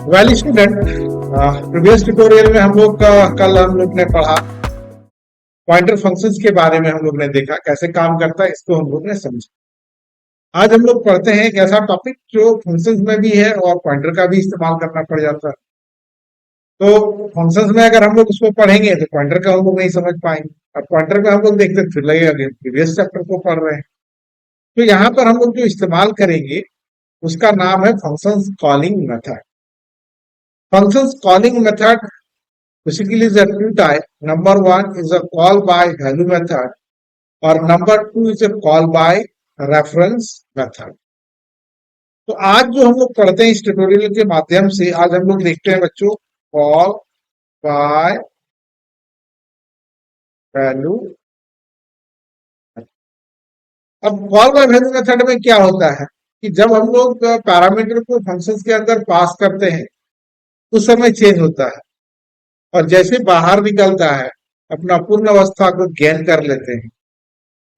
Well student, previous tutorial में कल हम लोग ने पढ़ा पॉइंटर फंक्शंस के बारे में। हम लोग ने देखा कैसे काम करता है, इसको हम लोग ने समझा। आज हम लोग पढ़ते हैं एक ऐसा टॉपिक जो फंक्शंस में भी है और पॉइंटर का भी इस्तेमाल करना पड़ जाता है। तो फंक्शंस में अगर हम लोग उसको पढ़ेंगे तो पॉइंटर का हम लोग नहीं समझ पाएंगे, और पॉइंटर का हम लोग देखते फिर लगेगा कि प्रीवियस चैप्टर को पढ़ रहे हैं। तो यहाँ पर हम लोग जो इस्तेमाल करेंगे उसका नाम है functions calling method. Functions calling method basically is a two type. Number one is a call by value method, or number two is a call by reference method. तो आज जो हम लोग पढ़ते हैं इस ट्यूटोरियल के माध्यम से, आज हम लोग देखते हैं बच्चों कॉल बाय वैल्यू। अब कॉल बाय वैल्यू मेथड में क्या होता है कि जब हम लोग पैरामीटर को फंक्शंस के अंदर पास करते हैं उस समय चेंज होता है, और जैसे बाहर निकलता है अपना पूर्ण अवस्था को गेन कर लेते हैं।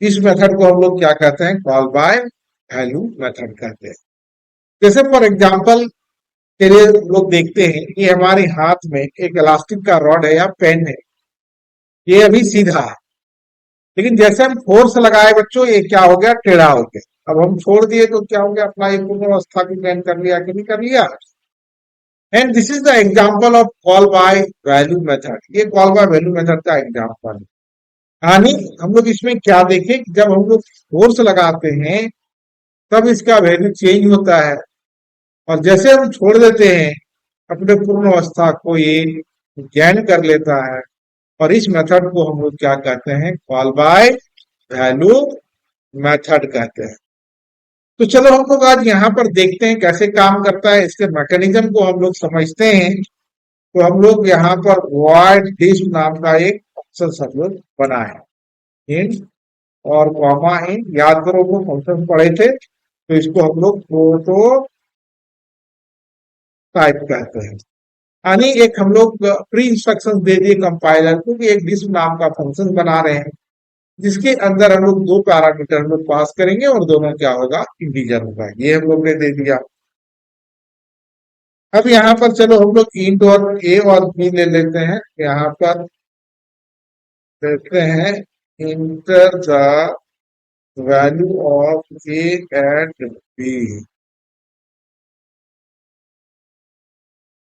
इस मेथड को हम लोग क्या कहते हैं? कॉल बाय वैल्यू मेथड कहते हैं। जैसे फॉर एग्जांपल के लिए लोग देखते हैं कि हमारे हाथ में एक इलास्टिक का रॉड है या पेन है, ये अभी सीधा है, लेकिन जैसे हम फोर्स लगाए बच्चों ये क्या हो गया? टेढ़ा हो गया। अब हम छोड़ दिए तो क्या हो गया? अपना एक पूर्ण अवस्था को गेन कर लिया कि नहीं कर लिया? And this is the example of call by value method. ये कॉल बाय वैल्यू मेथड का एग्जाम्पल है। यानी हम लोग इसमें क्या देखें कि जब हम लोग फोर्स लगाते हैं तब इसका वैल्यू चेंज होता है, और जैसे हम छोड़ देते हैं अपने पूर्ण अवस्था को ये गेन कर लेता है। और इस मेथड को हम लोग क्या कहते हैं? कॉल बाय वैल्यू मेथड कहते हैं। तो चलो हम लोग आज यहाँ पर देखते हैं कैसे काम करता है, इसके मैकेनिज्म को हम लोग समझते हैं। तो हम लोग यहाँ पर वॉइड दिस नाम का एक फंक्शन हम लोग बनाए, इन और कॉमा इन। याद करो वो फंक्शन पढ़े थे, तो इसको हम लोग प्रोटो टाइप कहते हैं। यानी एक हम लोग प्री इंस्ट्रक्शन दे दिए कंपाइलर को कि एक डिस्प नाम का फंक्शन बना रहे हैं जिसके अंदर हम लोग दो पैरामीटर हम लोग पास करेंगे और दोनों क्या होगा? इंटीजर होगा। ये हम लोग ने दे दिया। अब यहाँ पर चलो हम लोग इंट और ए और बी ले लेते हैं। यहाँ पर देखते हैं enter the value of A and B.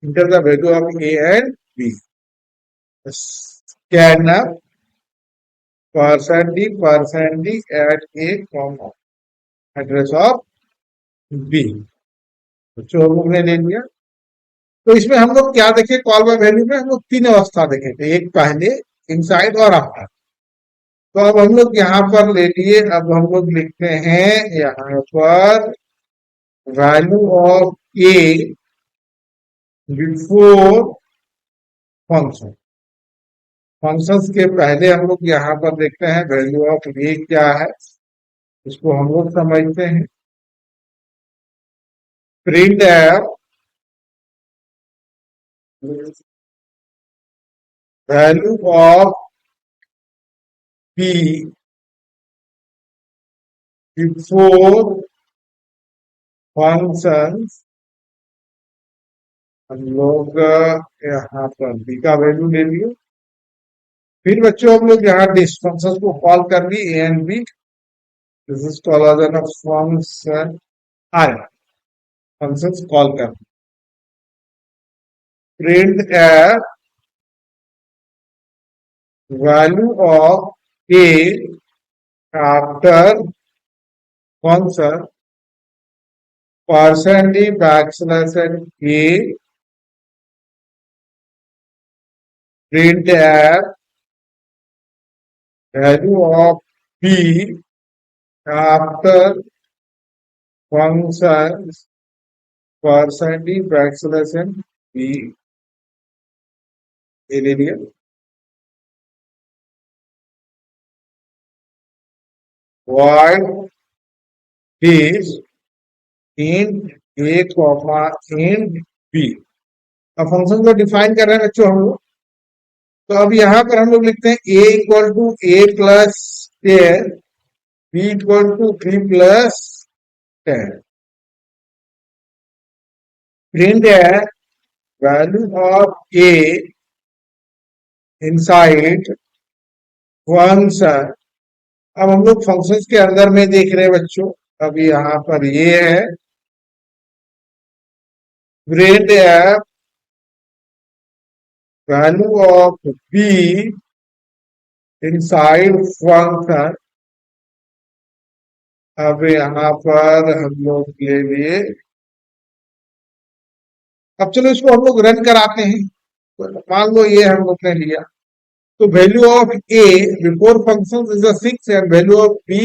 Enter the value of A and B. scanf %d at a comma address of B. जो हम लोग ने ले लिया। तो इसमें हम लोग क्या देखे? कॉल बाय वैल्यू में हम लोग तीन अवस्था देखे थे, एक पहले, इनसाइड और आफ्टर। तो अब हम लोग यहाँ पर ले लिए। अब हम लोग लिखते हैं यहाँ पर value of A before function. Functions के पहले हम लोग यहाँ पर देखते हैं वैल्यू ऑफ ए क्या है, इसको हम लोग समझते हैं। Print F value of B before function. हम लोग यहाँ पर बी का वैल्यू ले लिए। फिर बच्चों हम लोग यहाँ डिस फंक्शन को कॉल कर ली, A and B. This is called as a function I. Functions call कर print F value of A after function %d a print f value of b after function %d b। ये ले लिया। void is int a comma int b। अब function को define कर रहे हैं बच्चों हम लोग। तो अब यहाँ पर हम लोग लिखते हैं a equal to a plus 10, b equal to 3 plus 10। Print है value of A inside function. अब हम लोग फंक्शंस के अंदर में देख रहे हैं बच्चों। अभी यहाँ पर ये है grade F value of B inside function. अब यहाँ पर हम लोग ले लिए। अब चलो इसको हम लोग रन कराते हैं। तो मान लो ये हम लोग ने लिया, तो value of A before function is 6 and value of B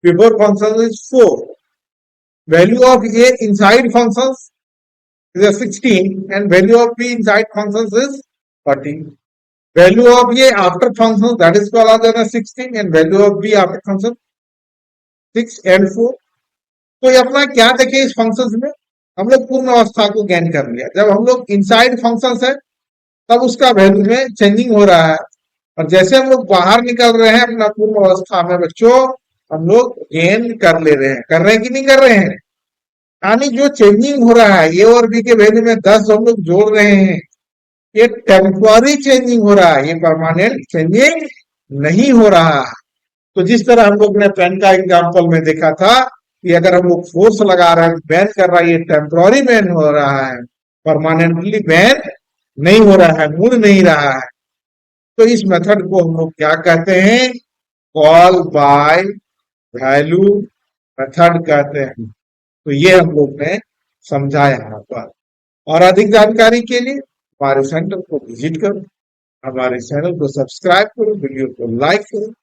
before function is 4। Value of A inside function is 16 and value of B inside function is 14। Value of A after function that is called as 16 and value of B after function 6 and 4। तो ये अपना क्या देखे इस function में हम लोग पूर्ण अवस्था को ज्ञान कर लिया। जब हम लोग इनसाइड फंक्शन है तब उसका वैल्यू में चेंजिंग हो रहा है, और जैसे हम लोग बाहर निकल रहे हैं अपना पूर्ण अवस्था में बच्चों हम लोग गेन कर ले रहे हैं। कर रहे हैं कि नहीं कर रहे हैं? यानी जो चेंजिंग हो रहा है ए और बी के वैल्यू में 10 हम लोग जोड़ रहे हैं, ये टेम्पररी चेंजिंग हो रहा है, ये परमानेंट चेंजिंग नहीं हो रहा है। तो जिस तरह हम लोग ने पेन का एग्जाम्पल में देखा था कि अगर हम लोग फोर्स लगा रहे हैं बैन कर रहा है, ये टेम्पररी बैन हो रहा है, परमानेंटली बैन नहीं हो रहा है, मुड़ नहीं रहा है। तो इस मेथड को हम लोग क्या कहते हैं? कॉल बाय वैल्यू मेथड कहते हैं। तो ये हम लोग ने समझा यहाँ पर। और अधिक जानकारी के लिए हमारे सेंटर को विजिट करो, हमारे चैनल को सब्सक्राइब करो, वीडियो को लाइक करो।